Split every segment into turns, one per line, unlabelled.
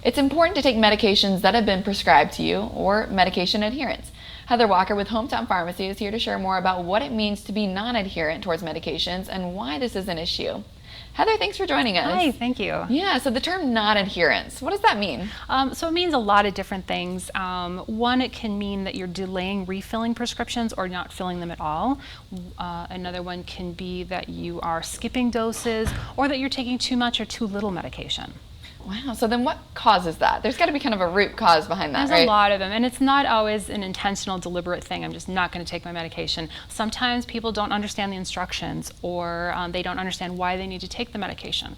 It's important to take medications that have been prescribed to you or medication adherence. Heather Walker with Hometown Pharmacy is here to share more about what it means to be non-adherent towards medications and why this is an issue. Heather, thanks for joining us.
Hi, thank you.
Yeah, so the term non-adherence, what does that mean?
So it means a lot of different things. One, it can mean that you're delaying refilling prescriptions or not filling them at all. Another one can be that you are skipping doses or that you're taking too much or too little medication.
Wow, so then what causes that? There's got to be kind of a root cause behind that, right?
There's a lot of them, and it's not always an intentional, deliberate thing. I'm just not going to take my medication. Sometimes people don't understand the instructions, or they don't understand why they need to take the medication.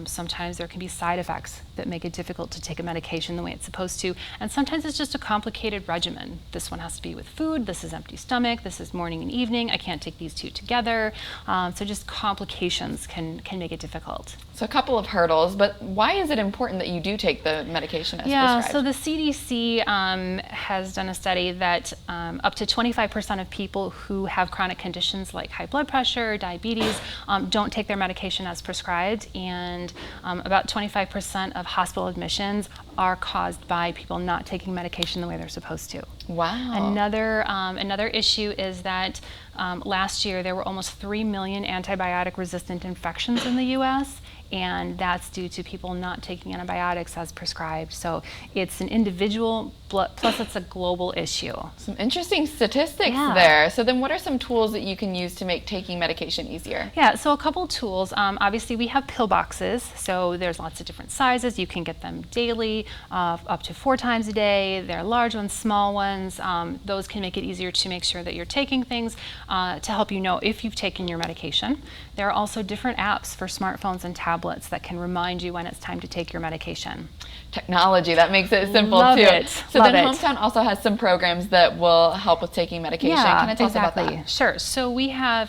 Sometimes there can be side effects that make it difficult to take a medication the way it's supposed to, and sometimes it's just a complicated regimen. This one has to be with food, this is empty stomach, this is morning and evening, I can't take these two together. So just complications can make it difficult.
So a couple of hurdles, but why is it important that you do take the medication as prescribed?
So the CDC has done a study that up to 25% of people who have chronic conditions like high blood pressure, diabetes, don't take their medication as prescribed, and about 25% of hospital admissions are caused by people not taking medication the way they're supposed to.
Wow.
Another issue is that last year there were almost 3 million antibiotic-resistant infections in the U.S., and that's due to people not taking antibiotics as prescribed. So it's an individual, plus it's a global issue.
Some interesting statistics there. So then what are some tools that you can use to make taking medication easier?
Yeah, so a couple tools. Obviously we have pill boxes, so there's lots of different sizes. You can get them daily, up to 4 times a day. There are large ones, small ones. Those can make it easier to make sure that you're taking things to help you know if you've taken your medication. There are also different apps for smartphones and tablets that can remind you when it's time to take your medication.
Technology, that makes it simple
Love
too.
It.
So
Love
then
it.
Hometown also has some programs that will help with taking medication. Can I tell us about that?
Sure. So we have,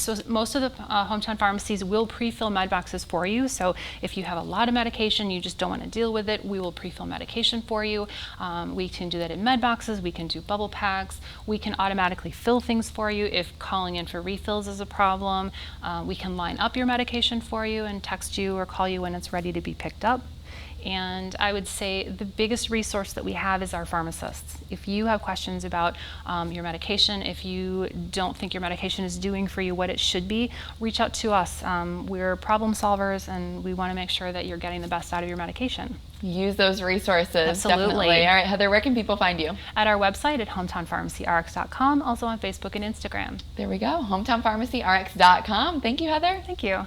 so most of the Hometown pharmacies will pre-fill med boxes for you. So if you have a lot of medication, you just don't want to deal with it, we will pre-fill medication for you. We can do that in med boxes, we can do bubble packs, we can automatically fill things for you if calling in for refills is a problem. We can line up your medication for you and text you or call you when it's ready to be picked up. And I would say the biggest resource that we have is our pharmacists. If you have questions about your medication, if you don't think your medication is doing for you what it should be, reach out to us. We're problem solvers, and we want to make sure that you're getting the best out of your medication.
Use those resources.
Absolutely.
Definitely. All right, Heather, where can people find you?
At our website at hometownpharmacyrx.com, also on Facebook and Instagram.
There we go, hometownpharmacyrx.com. Thank you, Heather.
Thank you.